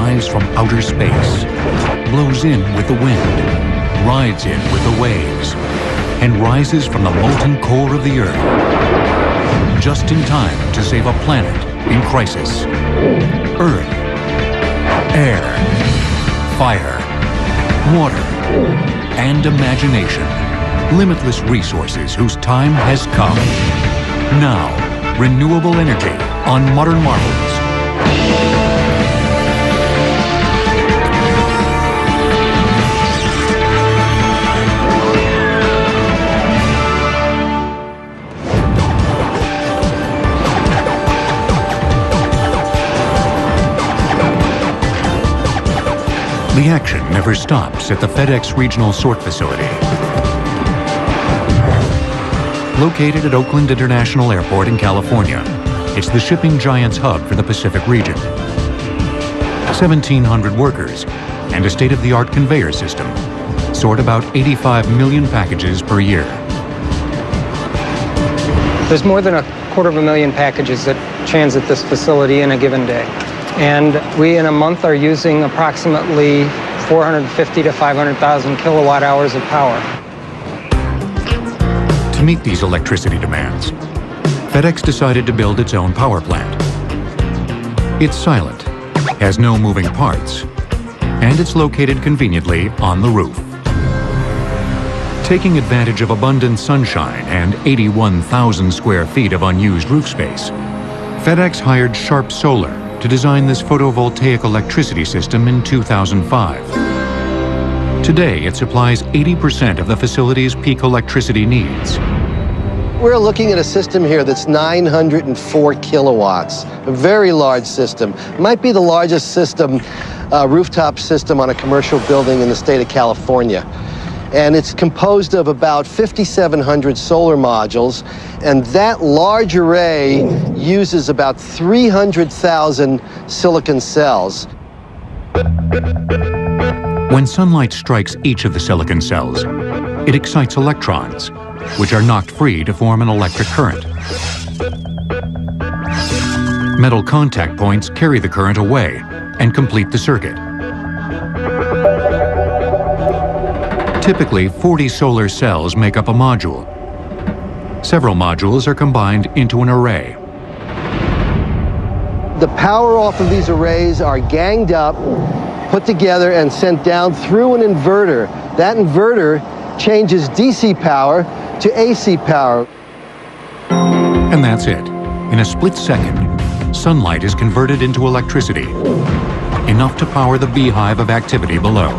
arrives from outer space, blows in with the wind, rides in with the waves, and rises from the molten core of the Earth, just in time to save a planet in crisis. Earth, air, fire, water, and imagination. Limitless resources whose time has come. Now, renewable energy on Modern Marvels. The action never stops at the FedEx Regional Sort Facility. Located at Oakland International Airport in California, it's the shipping giant's hub for the Pacific region. 1,700 workers and a state-of-the-art conveyor system sort about 85 million packages per year. There's more than 250,000 packages that transit this facility in a given day. And we, in a month, are using approximately 450 to 500,000 kilowatt hours of power. To meet these electricity demands, FedEx decided to build its own power plant. It's silent, has no moving parts, and it's located conveniently on the roof. Taking advantage of abundant sunshine and 81,000 square feet of unused roof space, FedEx hired Sharp Solar to design this photovoltaic electricity system in 2005. Today, it supplies 80% of the facility's peak electricity needs. We're looking at a system here that's 904 kilowatts, a very large system. Might be the largest system, rooftop system on a commercial building in the state of California. And it's composed of about 5,700 solar modules, and that large array uses about 300,000 silicon cells. When sunlight strikes each of the silicon cells, it excites electrons, which are knocked free to form an electric current. Metal contact points carry the current away and complete the circuit. Typically, 40 solar cells make up a module. Several modules are combined into an array. The power off of these arrays are ganged up, put together, and sent down through an inverter. That inverter changes DC power to AC power. And that's it. In a split second, sunlight is converted into electricity, enough to power the beehive of activity below.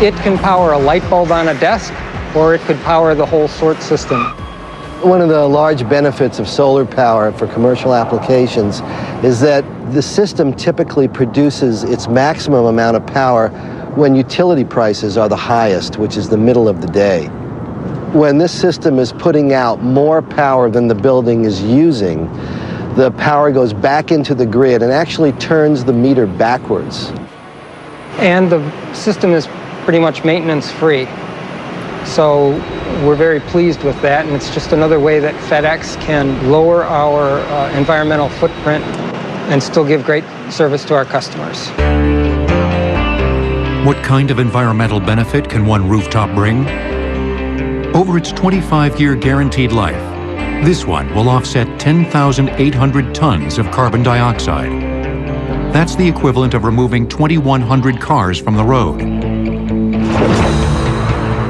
It can power a light bulb on a desk, or it could power the whole sort system. One of the large benefits of solar power for commercial applications is that the system typically produces its maximum amount of power when utility prices are the highest, which is the middle of the day. When this system is putting out more power than the building is using, the power goes back into the grid and actually turns the meter backwards. And the system is pretty much maintenance-free. So we're very pleased with that, and it's just another way that FedEx can lower our environmental footprint and still give great service to our customers. What kind of environmental benefit can one rooftop bring? Over its 25-year guaranteed life, this one will offset 10,800 tons of carbon dioxide. That's the equivalent of removing 2,100 cars from the road.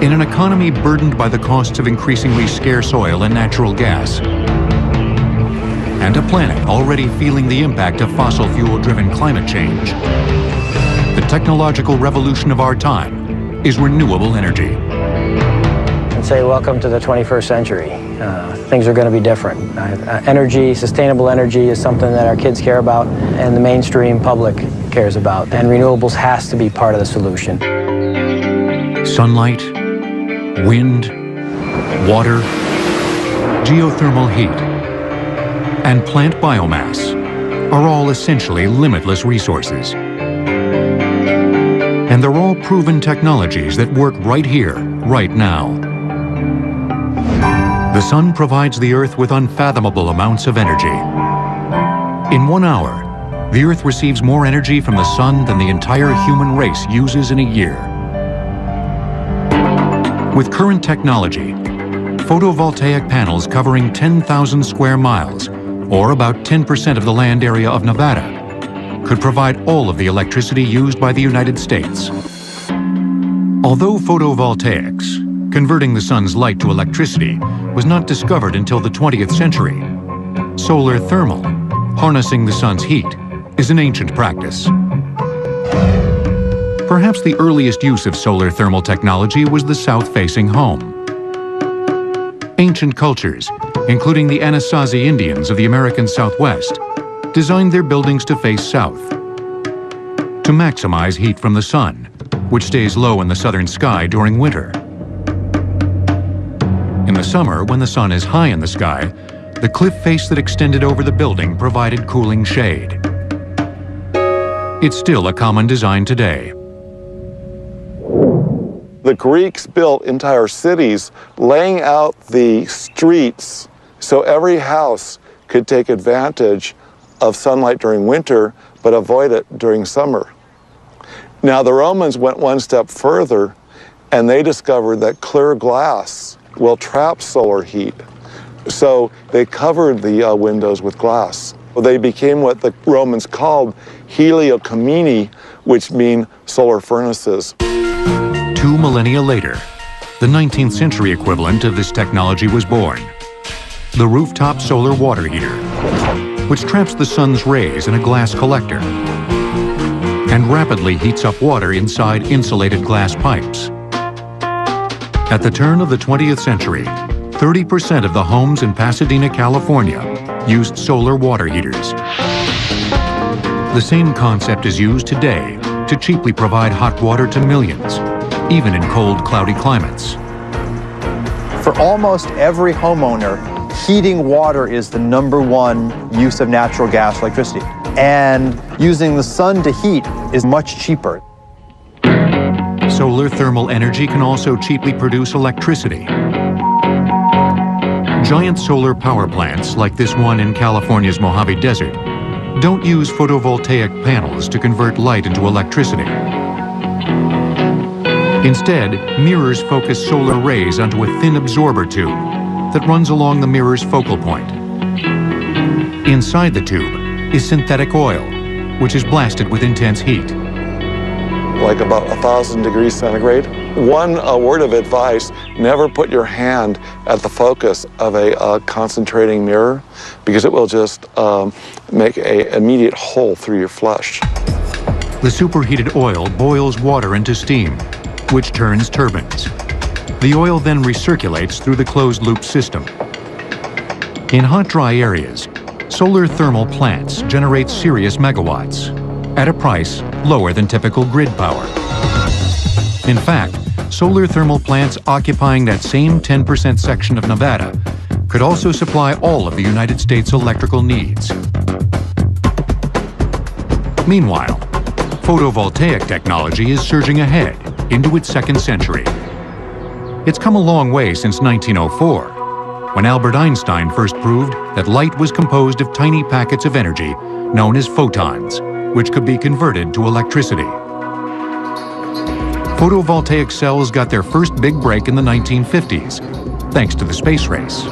In an economy burdened by the costs of increasingly scarce oil and natural gas, and a planet already feeling the impact of fossil fuel-driven climate change, the technological revolution of our time is renewable energy. And say, welcome to the 21st century. Things are going to be different. Energy, sustainable energy is something that our kids care about and the mainstream public cares about. And renewables has to be part of the solution. Sunlight, wind, water, geothermal heat, and plant biomass are all essentially limitless resources. And they're all proven technologies that work right here, right now. The sun provides the Earth with unfathomable amounts of energy. In 1 hour, the Earth receives more energy from the sun than the entire human race uses in a year. With current technology, photovoltaic panels covering 10,000 square miles, or about 10% of the land area of Nevada, could provide all of the electricity used by the United States. Although photovoltaics, converting the sun's light to electricity, was not discovered until the 20th century, solar thermal, harnessing the sun's heat, is an ancient practice. Perhaps the earliest use of solar thermal technology was the south-facing home. Ancient cultures, including the Anasazi Indians of the American Southwest, designed their buildings to face south to maximize heat from the sun, which stays low in the southern sky during winter. In the summer, when the sun is high in the sky, the cliff face that extended over the building provided cooling shade. It's still a common design today. The Greeks built entire cities laying out the streets so every house could take advantage of sunlight during winter but avoid it during summer. Now the Romans went one step further and they discovered that clear glass will trap solar heat. So they covered the windows with glass. They became what the Romans called heliocamini, which mean solar furnaces. 2 millennia later, the 19th century equivalent of this technology was born. The rooftop solar water heater, which traps the sun's rays in a glass collector and rapidly heats up water inside insulated glass pipes. At the turn of the 20th century, 30% of the homes in Pasadena, California, used solar water heaters. The same concept is used today to cheaply provide hot water to millions, even in cold, cloudy climates. For almost every homeowner, heating water is the #1 use of natural gas electricity. And using the sun to heat is much cheaper. Solar thermal energy can also cheaply produce electricity. Giant solar power plants, like this one in California's Mojave Desert, don't use photovoltaic panels to convert light into electricity. Instead, mirrors focus solar rays onto a thin absorber tube that runs along the mirror's focal point. Inside the tube is synthetic oil, which is blasted with intense heat. Like about 1,000 degrees centigrade. One word of advice, never put your hand at the focus of a concentrating mirror because it will just make an immediate hole through your flesh. The superheated oil boils water into steam, which turns turbines. The oil then recirculates through the closed-loop system. In hot, dry areas, solar thermal plants generate serious megawatts at a price lower than typical grid power. In fact, solar thermal plants occupying that same 10% section of Nevada could also supply all of the United States' electrical needs. Meanwhile, photovoltaic technology is surging ahead into its second century. It's come a long way since 1904, when Albert Einstein first proved that light was composed of tiny packets of energy known as photons, which could be converted to electricity. Photovoltaic cells got their first big break in the 1950s, thanks to the space race.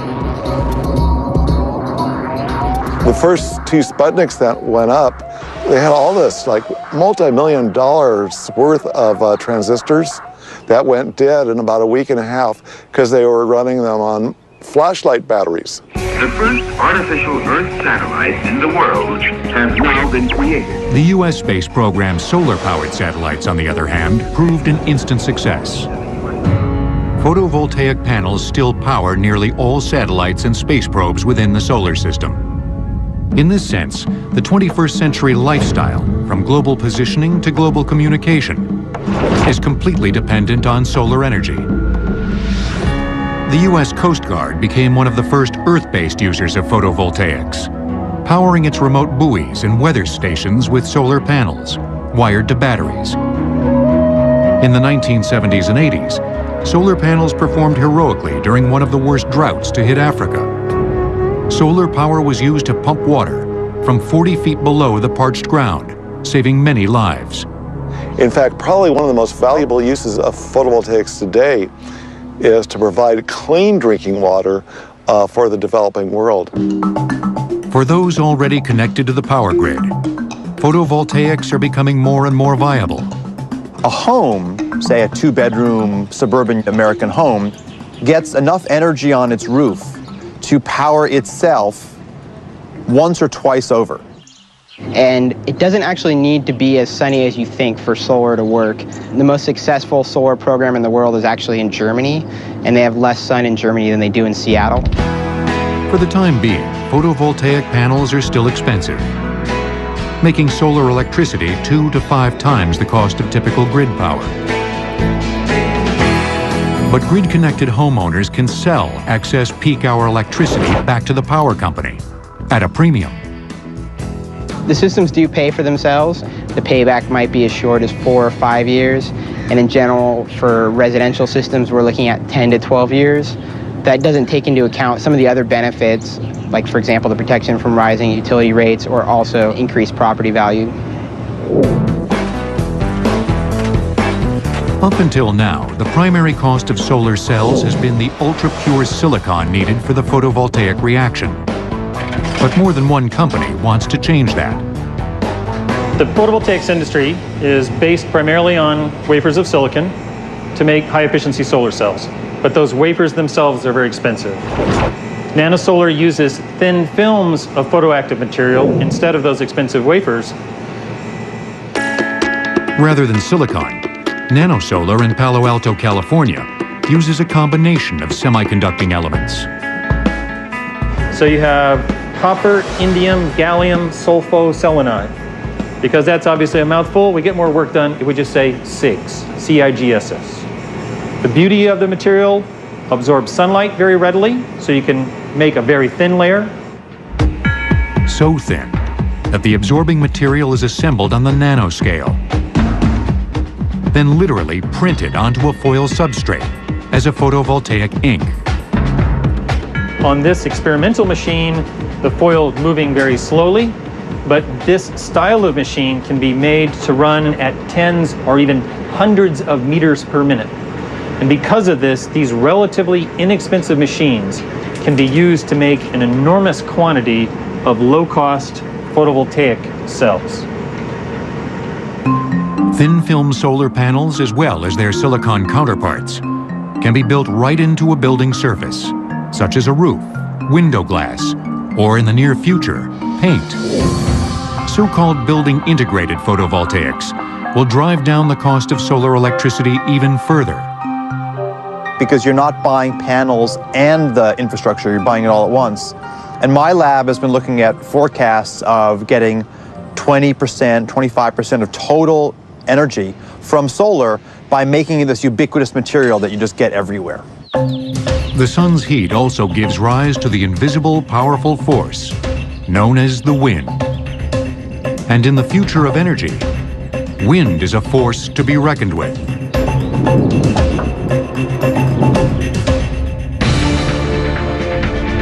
The first 2 Sputniks that went up, they had all this like multi-million dollars worth of transistors that went dead in about a week and a half because they were running them on flashlight batteries. The first artificial Earth satellites in the world have now been created. The U.S. space program's solar-powered satellites, on the other hand, proved an instant success. Photovoltaic panels still power nearly all satellites and space probes within the solar system. In this sense, the 21st century lifestyle, from global positioning to global communication, is completely dependent on solar energy. The U.S. Coast Guard became one of the first Earth-based users of photovoltaics, powering its remote buoys and weather stations with solar panels, wired to batteries. In the 1970s and 80s, solar panels performed heroically during one of the worst droughts to hit Africa. Solar power was used to pump water, from 40 feet below the parched ground, saving many lives. In fact, probably one of the most valuable uses of photovoltaics today is to provide clean drinking water for the developing world. For those already connected to the power grid, photovoltaics are becoming more and more viable. A home, say a two-bedroom suburban American home, gets enough energy on its roof to power itself once or twice over. And it doesn't actually need to be as sunny as you think for solar to work. The most successful solar program in the world is actually in Germany, and they have less sun in Germany than they do in Seattle. For the time being, photovoltaic panels are still expensive, making solar electricity 2 to 5 times the cost of typical grid power. But grid-connected homeowners can sell excess peak hour electricity back to the power company at a premium. The systems do pay for themselves. The payback might be as short as 4 or 5 years. And in general, for residential systems, we're looking at 10 to 12 years. That doesn't take into account some of the other benefits, like, for example, the protection from rising utility rates or also increased property value. Up until now, the primary cost of solar cells has been the ultra-pure silicon needed for the photovoltaic reaction. But more than one company wants to change that. The photovoltaics industry is based primarily on wafers of silicon to make high-efficiency solar cells. But those wafers themselves are very expensive. NanoSolar uses thin films of photoactive material instead of those expensive wafers. Rather than silicon, NanoSolar in Palo Alto, California, uses a combination of semiconducting elements. So you have copper, indium, gallium, sulfo, selenide. Because that's obviously a mouthful, we get more work done if we just say CIGS, C-I-G-S-S. The beauty of the material absorbs sunlight very readily, so you can make a very thin layer. So thin that the absorbing material is assembled on the nanoscale, then literally printed onto a foil substrate as a photovoltaic ink. On this experimental machine, the foil is moving very slowly, but this style of machine can be made to run at tens or even hundreds of meters per minute. And because of this, these relatively inexpensive machines can be used to make an enormous quantity of low-cost photovoltaic cells. Thin film solar panels, as well as their silicon counterparts, can be built right into a building surface, such as a roof, window glass, or in the near future, paint. So-called building integrated photovoltaics will drive down the cost of solar electricity even further. Because you're not buying panels and the infrastructure, you're buying it all at once. And my lab has been looking at forecasts of getting 20%, 25% of total energy from solar by making it this ubiquitous material that you just get everywhere. The sun's heat also gives rise to the invisible, powerful force known as the wind. And in the future of energy, wind is a force to be reckoned with.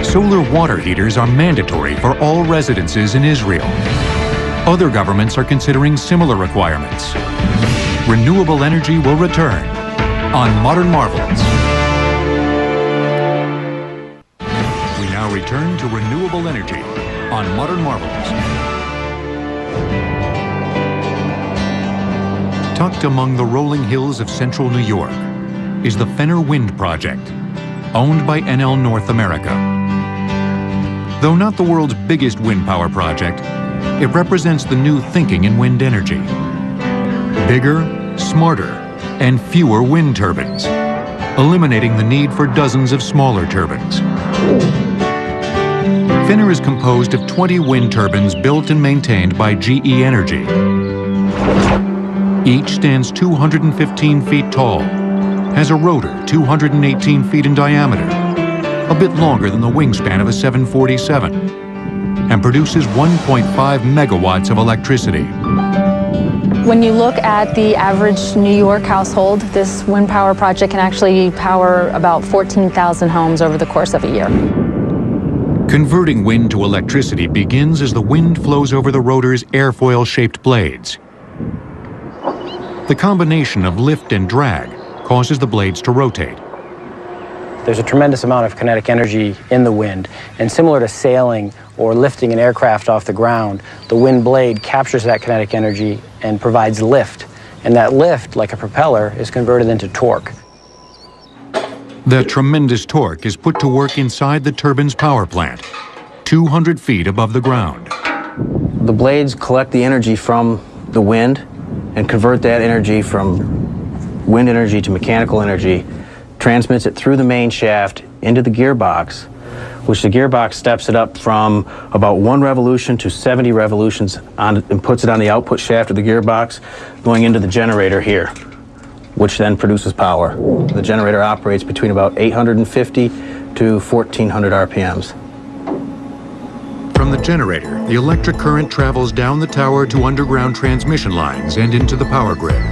Solar water heaters are mandatory for all residences in Israel. Other governments are considering similar requirements. Renewable energy will return on Modern Marvels. We now return to renewable energy on Modern Marvels. Tucked among the rolling hills of central New York is the Fenner Wind Project, owned by Enel North America. Though not the world's biggest wind power project, it represents the new thinking in wind energy. Bigger, smarter, and fewer wind turbines, eliminating the need for dozens of smaller turbines. Fenner is composed of 20 wind turbines built and maintained by GE Energy. Each stands 215 feet tall, has a rotor 218 feet in diameter, a bit longer than the wingspan of a 747, and produces 1.5 megawatts of electricity. When you look at the average New York household, this wind power project can actually power about 14,000 homes over the course of a year. Converting wind to electricity begins as the wind flows over the rotor's airfoil-shaped blades. The combination of lift and drag causes the blades to rotate. There's a tremendous amount of kinetic energy in the wind, and similar to sailing or lifting an aircraft off the ground, the wind blade captures that kinetic energy and provides lift. And that lift, like a propeller, is converted into torque. That tremendous torque is put to work inside the turbine's power plant, 200 feet above the ground. The blades collect the energy from the wind and convert that energy from wind energy to mechanical energy, transmits it through the main shaft into the gearbox, which the gearbox steps it up from about 1 revolution to 70 revolutions and puts it on the output shaft of the gearbox, going into the generator here, which then produces power. The generator operates between about 850 to 1400 RPMs. From the generator, the electric current travels down the tower to underground transmission lines and into the power grid.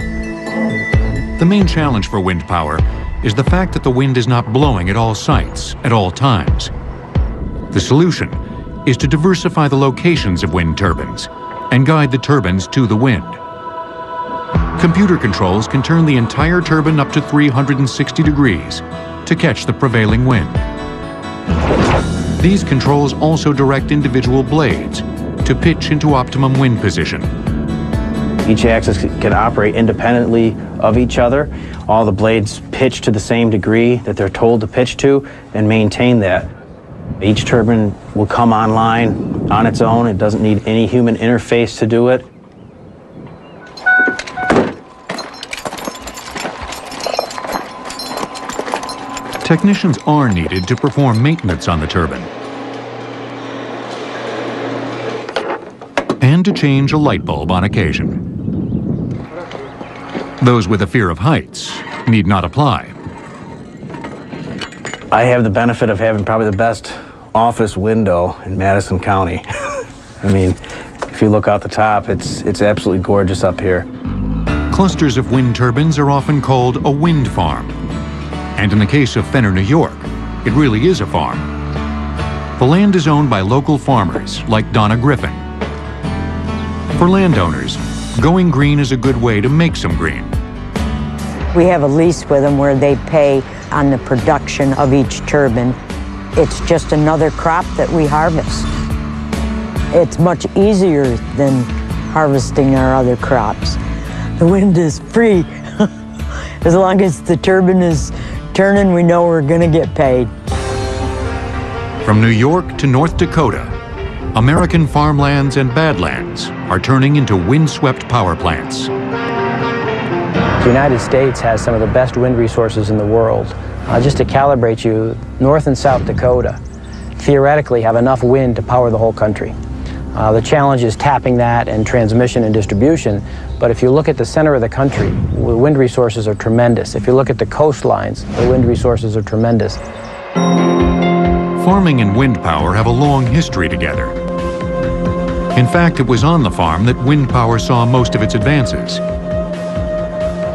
The main challenge for wind power is the fact that the wind is not blowing at all sites, at all times. The solution is to diversify the locations of wind turbines and guide the turbines to the wind. Computer controls can turn the entire turbine up to 360 degrees to catch the prevailing wind. These controls also direct individual blades to pitch into optimum wind position. Each axis can operate independently of each other. All the blades pitch to the same degree that they're told to pitch to and maintain that. Each turbine will come online on its own. It doesn't need any human interface to do it. Technicians are needed to perform maintenance on the turbine and to change a light bulb on occasion. Those with a fear of heights need not apply. I have the benefit of having probably the best office window in Madison County. I mean, if you look out the top, it's absolutely gorgeous up here. Clusters of wind turbines are often called a wind farm. And in the case of Fenner, New York, it really is a farm. The land is owned by local farmers like Donna Griffin. For landowners, going green is a good way to make some green. We have a lease with them where they pay on the production of each turbine. It's just another crop that we harvest. It's much easier than harvesting our other crops. The wind is free. As long as the turbine is turning, we know we're gonna get paid. From New York to North Dakota, American farmlands and badlands are turning into wind-swept power plants. The United States has some of the best wind resources in the world. Just to calibrate you, North and South Dakota theoretically have enough wind to power the whole country. The challenge is tapping that and transmission and distribution, but if you look at the center of the country, the wind resources are tremendous. If you look at the coastlines, the wind resources are tremendous. Farming and wind power have a long history together. In fact, it was on the farm that wind power saw most of its advances.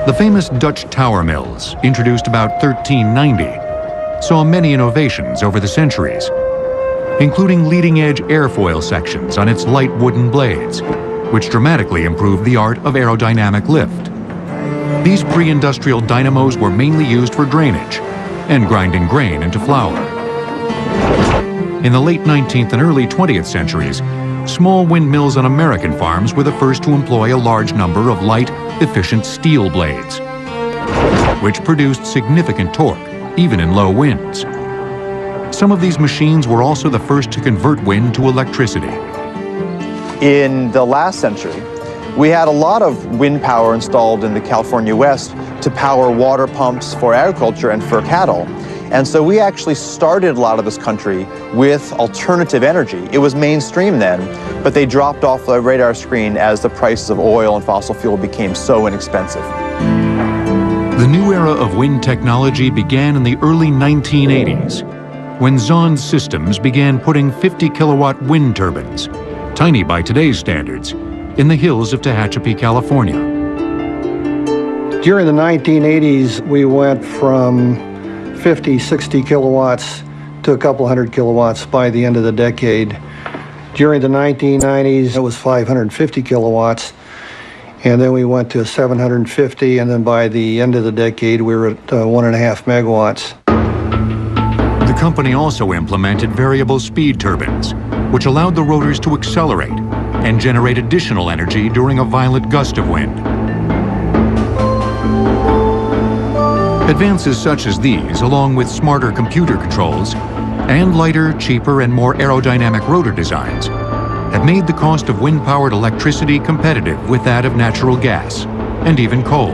The famous Dutch tower mills, introduced about 1390, saw many innovations over the centuries, including leading-edge airfoil sections on its light wooden blades, which dramatically improved the art of aerodynamic lift. These pre-industrial dynamos were mainly used for drainage and grinding grain into flour. In the late 19th and early 20th centuries, small windmills on American farms were the first to employ a large number of light, efficient steel blades, which produced significant torque, even in low winds. Some of these machines were also the first to convert wind to electricity. In the last century, we had a lot of wind power installed in the California West to power water pumps for agriculture and for cattle. And so we actually started a lot of this country with alternative energy. It was mainstream then, but they dropped off the radar screen as the prices of oil and fossil fuel became so inexpensive. The new era of wind technology began in the early 1980s, when Zahn Systems began putting 50-kilowatt wind turbines, tiny by today's standards, in the hills of Tehachapi, California. During the 1980s, we went from 50, 60 kilowatts to a couple hundred kilowatts by the end of the decade. During the 1990s, it was 550 kilowatts, and then we went to 750, and then by the end of the decade, we were at 1.5 megawatts. The company also implemented variable speed turbines, which allowed the rotors to accelerate and generate additional energy during a violent gust of wind. Advances such as these, along with smarter computer controls and lighter, cheaper, and more aerodynamic rotor designs, have made the cost of wind-powered electricity competitive with that of natural gas and even coal.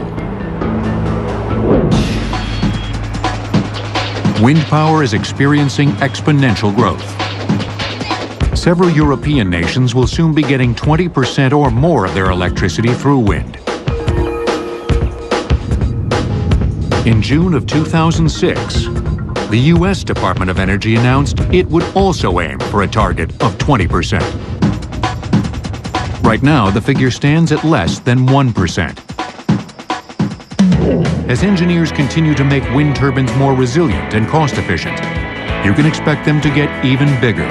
Wind power is experiencing exponential growth. Several European nations will soon be getting 20% or more of their electricity through wind. In June of 2006, the U.S. Department of Energy announced it would also aim for a target of 20%. Right now, the figure stands at less than 1%. As engineers continue to make wind turbines more resilient and cost-efficient, you can expect them to get even bigger.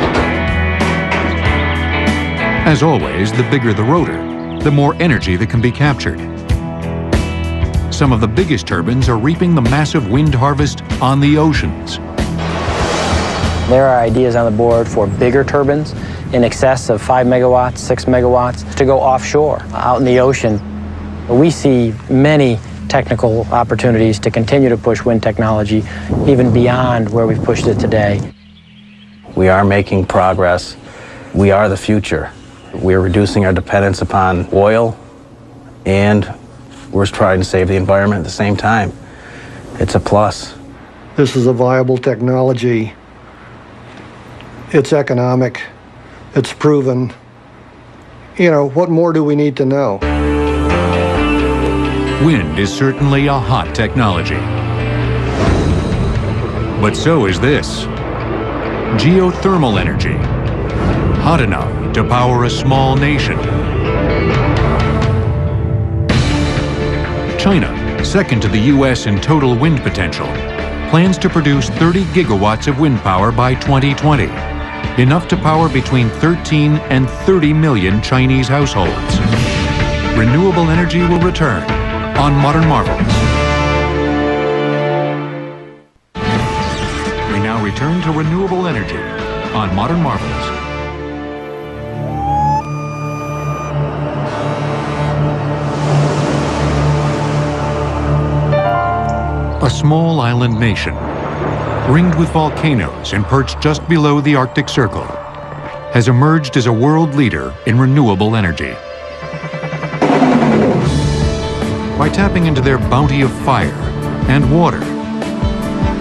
As always, the bigger the rotor, the more energy that can be captured. Some of the biggest turbines are reaping the massive wind harvest on the oceans. There are ideas on the board for bigger turbines in excess of 5 megawatts, 6 megawatts to go offshore, out in the ocean. We see many technical opportunities to continue to push wind technology even beyond where we've pushed it today. We are making progress. We are the future. We're reducing our dependence upon oil, and we're trying to save the environment at the same time. It's a plus. This is a viable technology. It's economic. It's proven. You know, what more do we need to know? Wind is certainly a hot technology. But so is this. Geothermal energy. Hot enough to power a small nation. China, second to the U.S. in total wind potential, plans to produce 30 gigawatts of wind power by 2020, enough to power between 13 and 30 million Chinese households. Renewable energy will return on Modern Marvels. We now return to renewable energy on Modern Marvels. A small island nation, ringed with volcanoes and perched just below the Arctic Circle, has emerged as a world leader in renewable energy. By tapping into their bounty of fire and water,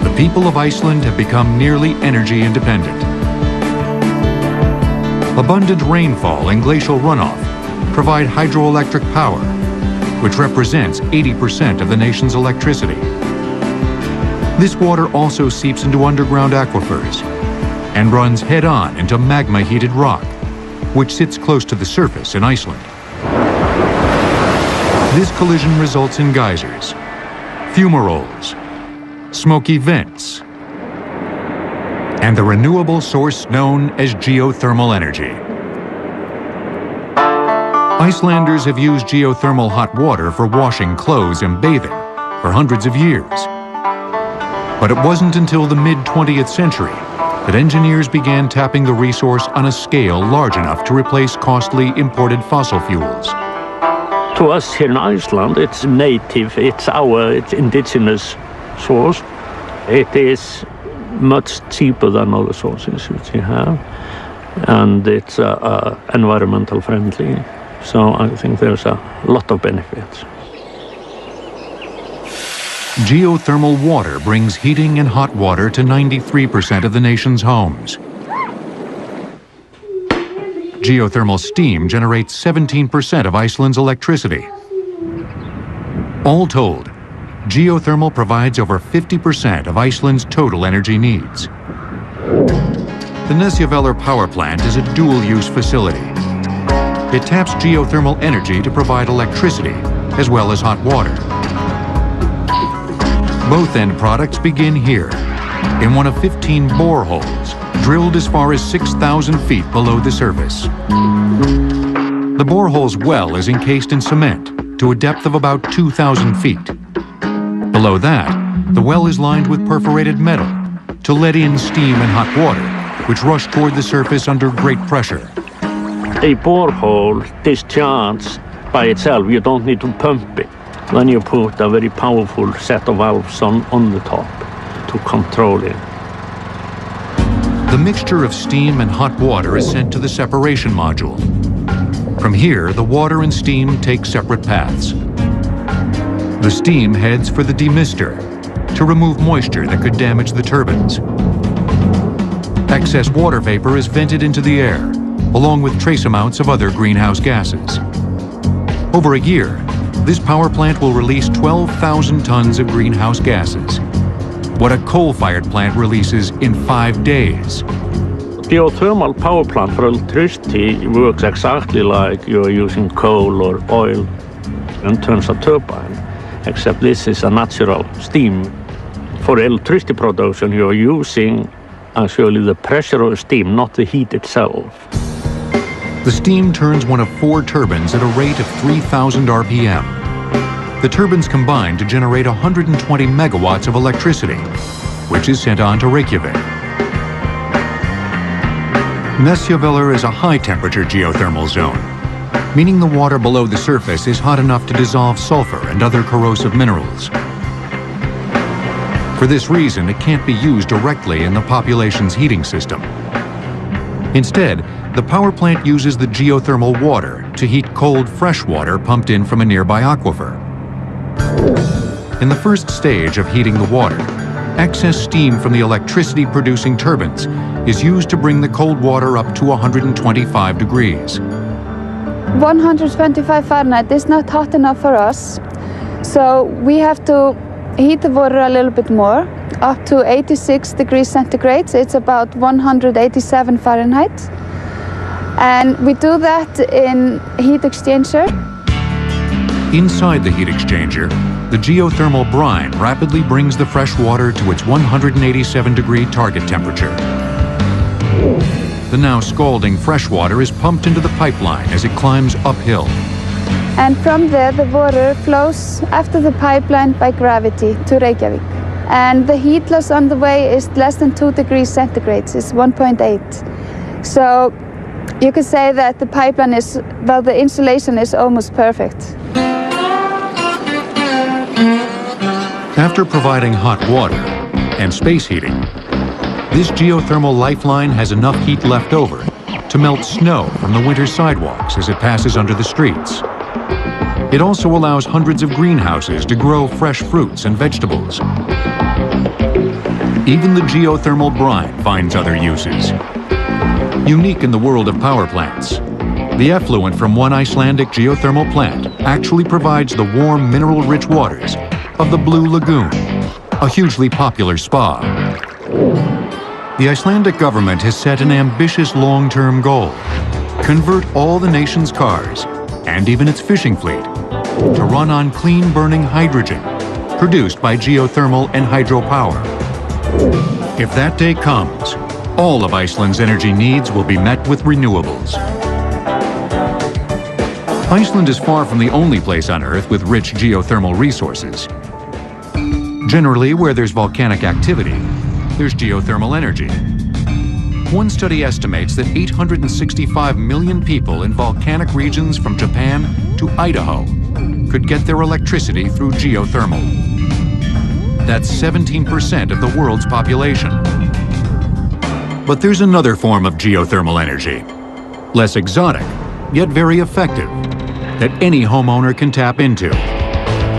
the people of Iceland have become nearly energy independent. Abundant rainfall and glacial runoff provide hydroelectric power, which represents 80% of the nation's electricity. This water also seeps into underground aquifers and runs head-on into magma-heated rock, which sits close to the surface in Iceland. This collision results in geysers, fumaroles, smoky vents, and the renewable source known as geothermal energy. Icelanders have used geothermal hot water for washing clothes and bathing for hundreds of years. But it wasn't until the mid-20th century that engineers began tapping the resource on a scale large enough to replace costly imported fossil fuels. To us here in Iceland, it's native, it's indigenous source. It is much cheaper than other sources which we have, and it's environmental friendly. So I think there's a lot of benefits. Geothermal water brings heating and hot water to 93% of the nation's homes. Geothermal steam generates 17% of Iceland's electricity. All told, geothermal provides over 50% of Iceland's total energy needs. The Nesjavellir power plant is a dual-use facility. It taps geothermal energy to provide electricity as well as hot water. Both end products begin here, in one of 15 boreholes drilled as far as 6,000 feet below the surface. The borehole's well is encased in cement to a depth of about 2,000 feet. Below that, the well is lined with perforated metal to let in steam and hot water, which rush toward the surface under great pressure. A borehole discharges by itself. You don't need to pump it. Then you put a very powerful set of valves on the top to control it. The mixture of steam and hot water is sent to the separation module. From here, the water and steam take separate paths. The steam heads for the demister to remove moisture that could damage the turbines. Excess water vapor is vented into the air, along with trace amounts of other greenhouse gases. Over a year, this power plant will release 12,000 tons of greenhouse gases, what a coal-fired plant releases in 5 days. Geothermal power plant for electricity works exactly like you're using coal or oil in terms of turbine, except this is a natural steam. For electricity production, you're using actually the pressure of steam, not the heat itself. The steam turns one of 4 turbines at a rate of 3,000 RPM. The turbines combine to generate 120 megawatts of electricity, which is sent on to Reykjavik. Nesjavellir is a high-temperature geothermal zone, meaning the water below the surface is hot enough to dissolve sulfur and other corrosive minerals. For this reason, it can't be used directly in the population's heating system. Instead, the power plant uses the geothermal water to heat cold fresh water pumped in from a nearby aquifer. In the first stage of heating the water, excess steam from the electricity-producing turbines is used to bring the cold water up to 125 degrees. 125 Fahrenheit is not hot enough for us, so we have to heat the water a little bit more, up to 86 degrees centigrade. It's about 187 Fahrenheit. And we do that in heat exchanger. Inside the heat exchanger, the geothermal brine rapidly brings the fresh water to its 187-degree target temperature. The now scalding fresh water is pumped into the pipeline as it climbs uphill. And from there, the water flows after the pipeline by gravity to Reykjavik. And the heat loss on the way is less than 2 degrees centigrade, it's 1.8. So you could say that the pipeline is, well, the insulation is almost perfect. After providing hot water and space heating, this geothermal lifeline has enough heat left over to melt snow from the winter sidewalks as it passes under the streets. It also allows hundreds of greenhouses to grow fresh fruits and vegetables. Even the geothermal brine finds other uses. Unique in the world of power plants, the effluent from one Icelandic geothermal plant actually provides the warm, mineral-rich waters of the Blue Lagoon, a hugely popular spa. The Icelandic government has set an ambitious long-term goal: convert all the nation's cars, and even its fishing fleet, to run on clean-burning hydrogen, produced by geothermal and hydropower. If that day comes, all of Iceland's energy needs will be met with renewables. Iceland is far from the only place on Earth with rich geothermal resources. Generally, where there's volcanic activity, there's geothermal energy. One study estimates that 865 million people in volcanic regions from Japan to Idaho could get their electricity through geothermal. That's 17% of the world's population. But there's another form of geothermal energy, less exotic, yet very effective, that any homeowner can tap into.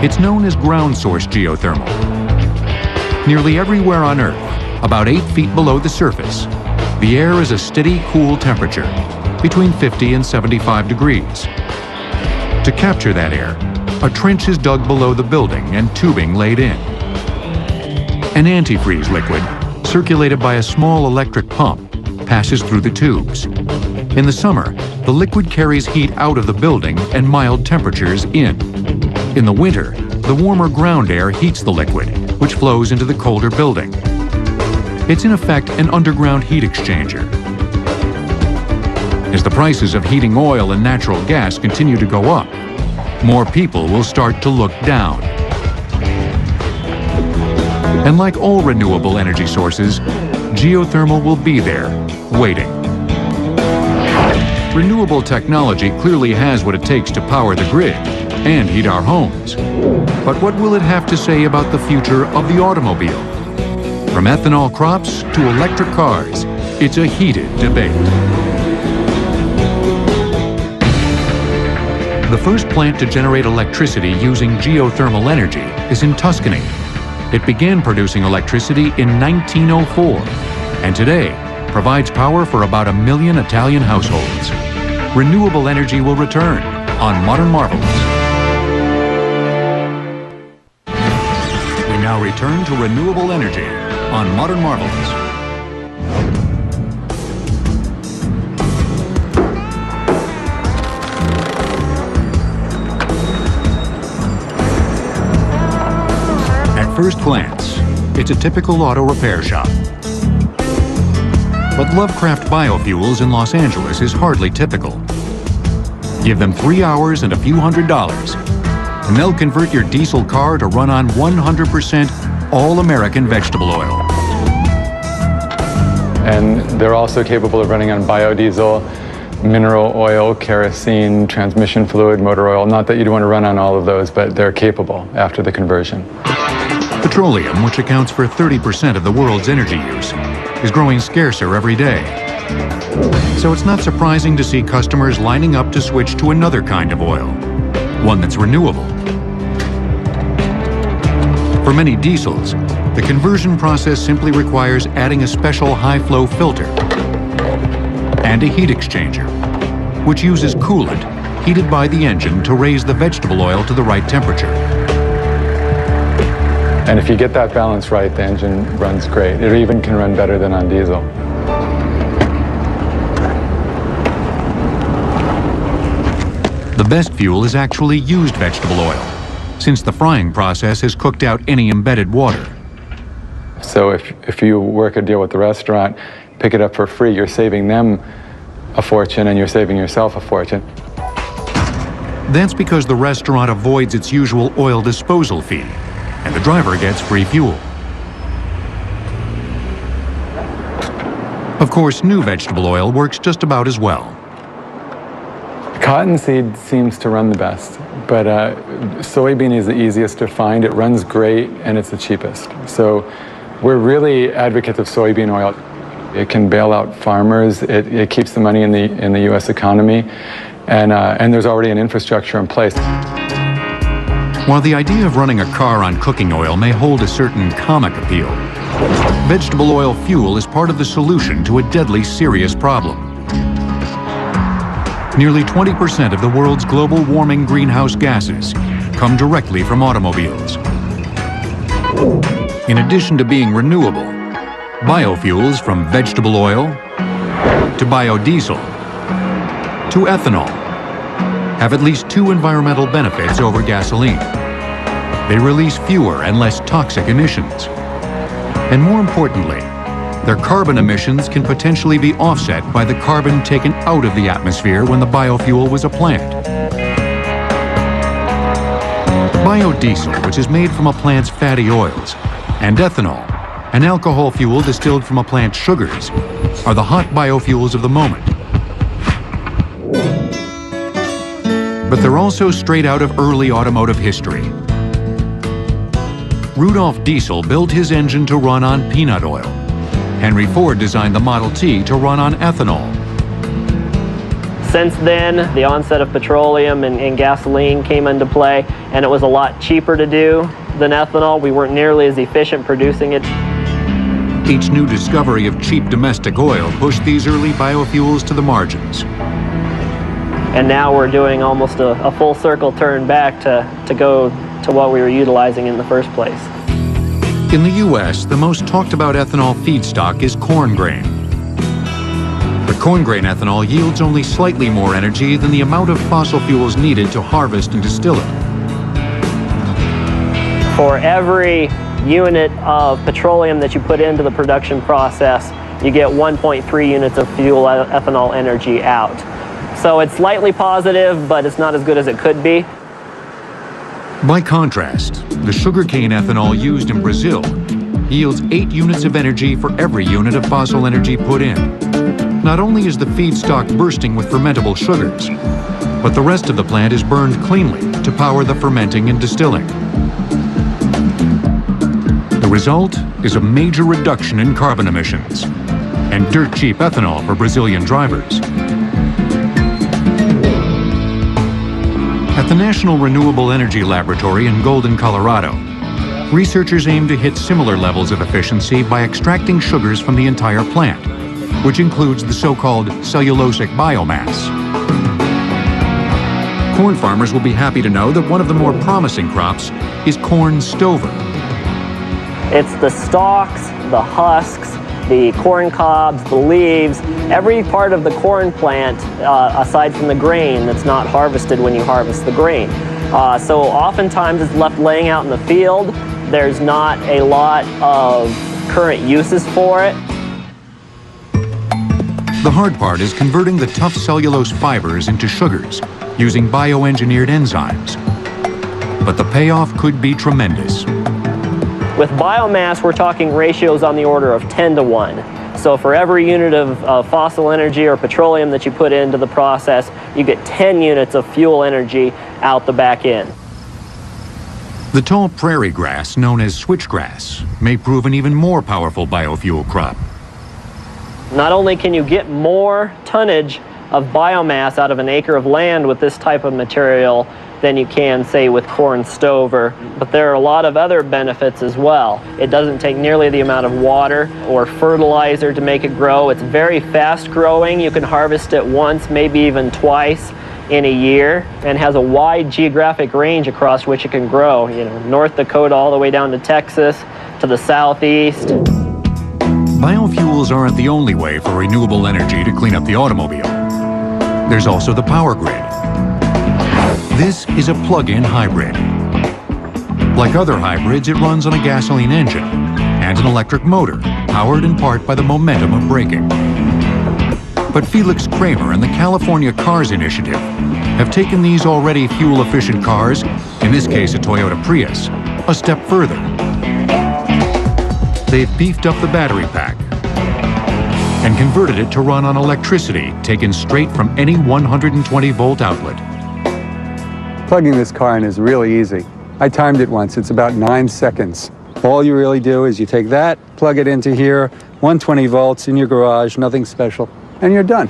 It's known as ground source geothermal. Nearly everywhere on Earth, about 8 feet below the surface, the air is a steady, cool temperature, between 50 and 75 degrees. To capture that air, a trench is dug below the building and tubing laid in. An antifreeze liquid, circulated by a small electric pump, passes through the tubes. In the summer, the liquid carries heat out of the building and mild temperatures in. In the winter, the warmer ground air heats the liquid, which flows into the colder building. It's in effect an underground heat exchanger. As the prices of heating oil and natural gas continue to go up, more people will start to look down. And like all renewable energy sources, geothermal will be there, waiting. Renewable technology clearly has what it takes to power the grid and heat our homes. But what will it have to say about the future of the automobile? From ethanol crops to electric cars, it's a heated debate. The first plant to generate electricity using geothermal energy is in Tuscany. It began producing electricity in 1904, and today provides power for about 1 million Italian households. Renewable energy will return on Modern Marvels. We now return to renewable energy on Modern Marvels. At first glance, it's a typical auto repair shop. But Lovecraft Biofuels in Los Angeles is hardly typical. Give them 3 hours and a few $100s, and they'll convert your diesel car to run on 100% all-American vegetable oil. And they're also capable of running on biodiesel, mineral oil, kerosene, transmission fluid, motor oil. Not that you'd want to run on all of those, but they're capable after the conversion. Petroleum, which accounts for 30% of the world's energy use, is growing scarcer every day. So it's not surprising to see customers lining up to switch to another kind of oil, one that's renewable. For many diesels, the conversion process simply requires adding a special high-flow filter and a heat exchanger, which uses coolant heated by the engine to raise the vegetable oil to the right temperature. And if you get that balance right, the engine runs great. It even can run better than on diesel. The best fuel is actually used vegetable oil, since the frying process has cooked out any embedded water. So if you work a deal with the restaurant, pick it up for free, you're saving them a fortune and you're saving yourself a fortune. That's because the restaurant avoids its usual oil disposal fee, and the driver gets free fuel. Of course, new vegetable oil works just about as well. Cottonseed seems to run the best, but soybean is the easiest to find. It runs great and it's the cheapest. So we're really advocates of soybean oil. It can bail out farmers. It keeps the money in the U.S. economy, and there's already an infrastructure in place. While the idea of running a car on cooking oil may hold a certain comic appeal, vegetable oil fuel is part of the solution to a deadly serious problem. Nearly 20% of the world's global warming greenhouse gases come directly from automobiles. In addition to being renewable, biofuels from vegetable oil to biodiesel to ethanol have at least 2 environmental benefits over gasoline. They release fewer and less toxic emissions. And more importantly, their carbon emissions can potentially be offset by the carbon taken out of the atmosphere when the biofuel was a plant. Biodiesel, which is made from a plant's fatty oils, and ethanol, an alcohol fuel distilled from a plant's sugars, are the hot biofuels of the moment. But they're also straight out of early automotive history. Rudolf Diesel built his engine to run on peanut oil. Henry Ford designed the Model T to run on ethanol. Since then, the onset of petroleum and gasoline came into play, and it was a lot cheaper to do than ethanol. We weren't nearly as efficient producing it. Each new discovery of cheap domestic oil pushed these early biofuels to the margins. And now we're doing almost a full circle turn back to go to what we were utilizing in the first place. In the U.S., the most talked about ethanol feedstock is corn grain. But corn grain ethanol yields only slightly more energy than the amount of fossil fuels needed to harvest and distill it. For every unit of petroleum that you put into the production process, you get 1.3 units of fuel ethanol energy out. So it's slightly positive, but it's not as good as it could be. By contrast, the sugarcane ethanol used in Brazil yields 8 units of energy for every unit of fossil energy put in. Not only is the feedstock bursting with fermentable sugars, but the rest of the plant is burned cleanly to power the fermenting and distilling. The result is a major reduction in carbon emissions and dirt-cheap ethanol for Brazilian drivers. At the National Renewable Energy Laboratory in Golden, Colorado, researchers aim to hit similar levels of efficiency by extracting sugars from the entire plant, which includes the so-called cellulosic biomass. Corn farmers will be happy to know that one of the more promising crops is corn stover. It's the stalks, the husks, the corn cobs, the leaves, every part of the corn plant aside from the grain that's not harvested when you harvest the grain. So oftentimes it's left laying out in the field. There's not a lot of current uses for it. The hard part is converting the tough cellulose fibers into sugars using bioengineered enzymes. But the payoff could be tremendous. With biomass, we're talking ratios on the order of 10 to 1. So for every unit of fossil energy or petroleum that you put into the process, you get 10 units of fuel energy out the back end. The tall prairie grass, known as switchgrass, may prove an even more powerful biofuel crop. Not only can you get more tonnage of biomass out of an acre of land with this type of material than you can, say, with corn stover, but there are a lot of other benefits as well. It doesn't take nearly the amount of water or fertilizer to make it grow. It's very fast growing. You can harvest it once, maybe even twice in a year, and has a wide geographic range across which it can grow. You know, North Dakota all the way down to Texas, to the southeast. Biofuels aren't the only way for renewable energy to clean up the automobile. There's also the power grid. This is a plug-in hybrid. Like other hybrids, it runs on a gasoline engine and an electric motor, powered in part by the momentum of braking. But Felix Kramer and the California Cars Initiative have taken these already fuel-efficient cars, in this case a Toyota Prius, a step further. They've beefed up the battery pack and converted it to run on electricity taken straight from any 120-volt outlet. Plugging this car in is really easy. I timed it once. It's about 9 seconds. All you really do is you take that, plug it into here, 120 volts in your garage, nothing special, and you're done.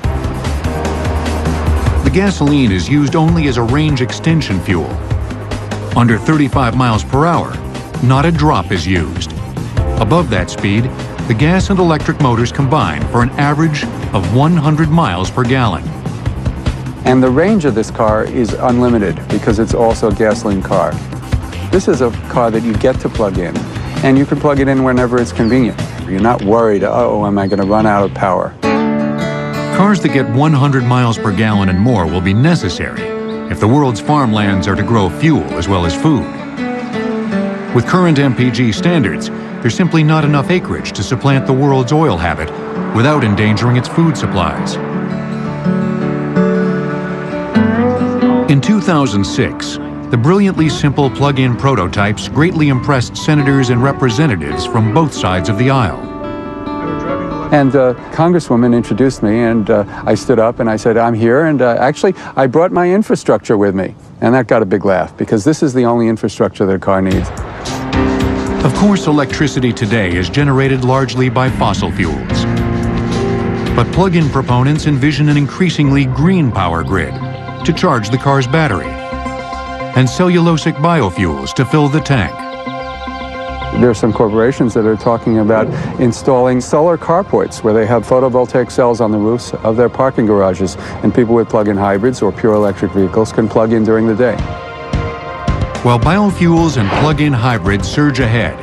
The gasoline is used only as a range extension fuel. Under 35 miles per hour, not a drop is used. Above that speed, the gas and electric motors combine for an average of 100 miles per gallon. And the range of this car is unlimited because it's also a gasoline car. This is a car that you get to plug in, and you can plug it in whenever it's convenient. You're not worried, oh, am I going to run out of power? Cars that get 100 miles per gallon and more will be necessary if the world's farmlands are to grow fuel as well as food. With current MPG standards, there's simply not enough acreage to supplant the world's oil habit without endangering its food supplies. In 2006, the brilliantly simple plug-in prototypes greatly impressed senators and representatives from both sides of the aisle. And Congresswoman introduced me, and I stood up and I said, I'm here, and actually I brought my infrastructure with me. And that got a big laugh, because this is the only infrastructure that a car needs. Of course, electricity today is generated largely by fossil fuels. But plug-in proponents envision an increasingly green power grid to charge the car's battery, and cellulosic biofuels to fill the tank. There are some corporations that are talking about installing solar carports where they have photovoltaic cells on the roofs of their parking garages, and people with plug-in hybrids or pure electric vehicles can plug in during the day. While biofuels and plug-in hybrids surge ahead,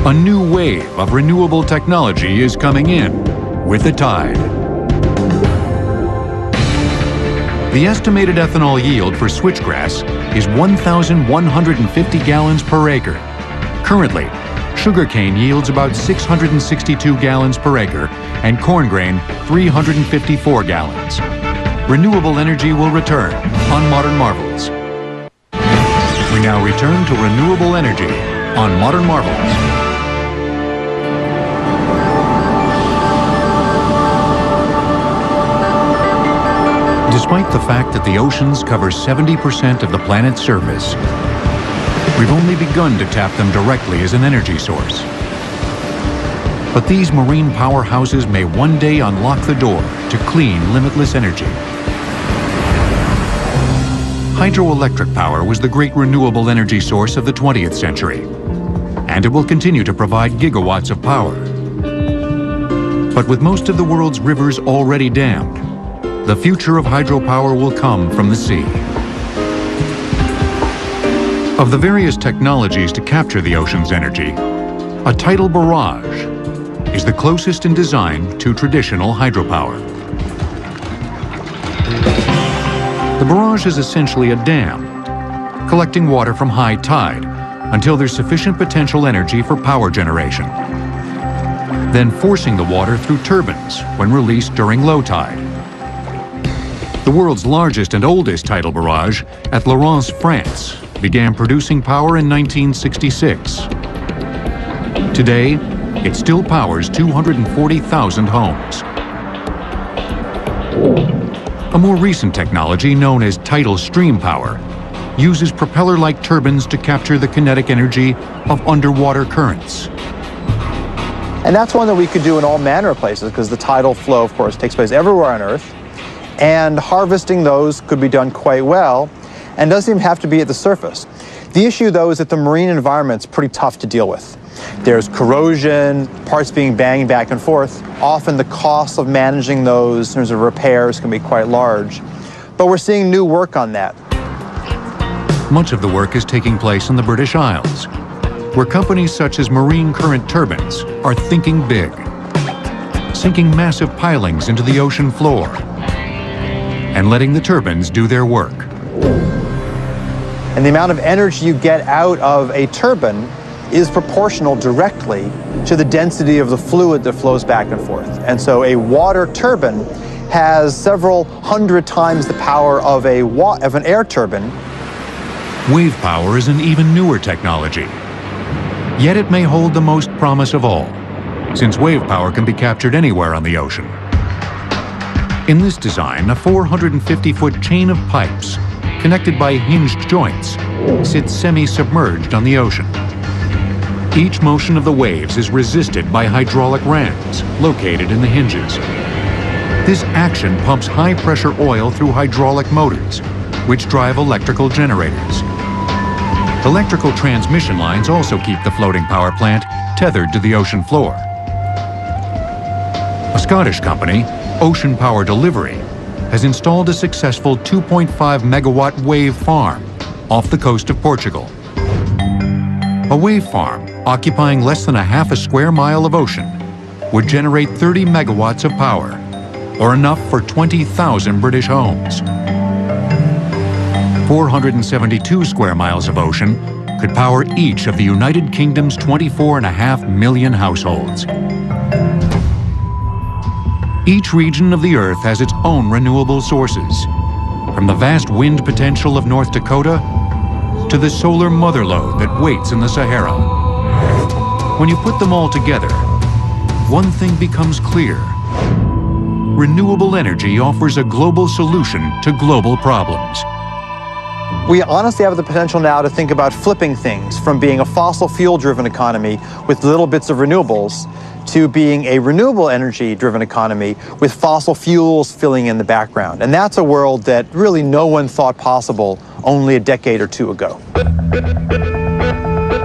a new wave of renewable technology is coming in with the tide. The estimated ethanol yield for switchgrass is 1,150 gallons per acre. Currently, Sugarcane yields about 662 gallons per acre, and corn grain 354 gallons. Renewable energy will return on Modern Marvels. We now return to renewable energy on Modern Marvels. Despite the fact that the oceans cover 70% of the planet's surface, we've only begun to tap them directly as an energy source. But these marine powerhouses may one day unlock the door to clean, limitless energy. Hydroelectric power was the great renewable energy source of the 20th century, and it will continue to provide gigawatts of power. But with most of the world's rivers already dammed, the future of hydropower will come from the sea. Of the various technologies to capture the ocean's energy, a tidal barrage is the closest in design to traditional hydropower. The barrage is essentially a dam, collecting water from high tide until there's sufficient potential energy for power generation, then forcing the water through turbines when released during low tide. The world's largest and oldest tidal barrage at Lorence, France, began producing power in 1966. Today, it still powers 240,000 homes. A more recent technology known as tidal stream power uses propeller-like turbines to capture the kinetic energy of underwater currents. And that's one that we could do in all manner of places because the tidal flow, of course, takes place everywhere on Earth. And harvesting those could be done quite well and doesn't even have to be at the surface. The issue, though, is that the marine environment's pretty tough to deal with. There's corrosion, parts being banged back and forth. Often the cost of managing those in terms of repairs can be quite large. But we're seeing new work on that. Much of the work is taking place in the British Isles, where companies such as Marine Current Turbines are thinking big, sinking massive pilings into the ocean floor and letting the turbines do their work. And the amount of energy you get out of a turbine is proportional directly to the density of the fluid that flows back and forth. And so a water turbine has several hundred times the power of an air turbine. Wave power is an even newer technology. Yet it may hold the most promise of all, since wave power can be captured anywhere on the ocean. In this design, a 450-foot chain of pipes, connected by hinged joints, sits semi-submerged on the ocean. Each motion of the waves is resisted by hydraulic rams located in the hinges. This action pumps high-pressure oil through hydraulic motors, which drive electrical generators. Electrical transmission lines also keep the floating power plant tethered to the ocean floor. A Scottish company, Ocean Power Delivery, has installed a successful 2.5 megawatt wave farm off the coast of Portugal. A wave farm occupying less than half a square mile of ocean would generate 30 megawatts of power, or enough for 20,000 British homes. 472 square miles of ocean could power each of the United Kingdom's 24.5 million households. Each region of the Earth has its own renewable sources, from the vast wind potential of North Dakota to the solar motherlode that waits in the Sahara. When you put them all together, one thing becomes clear. Renewable energy offers a global solution to global problems. We honestly have the potential now to think about flipping things from being a fossil fuel-driven economy with little bits of renewables to being a renewable energy-driven economy with fossil fuels filling in the background. And that's a world that really no one thought possible only a decade or two ago.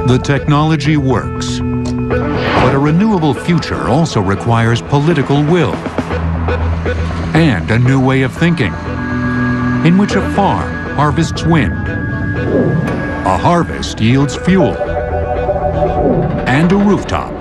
The technology works, but a renewable future also requires political will and a new way of thinking, in which a farm harvests wind, a harvest yields fuel, and a rooftop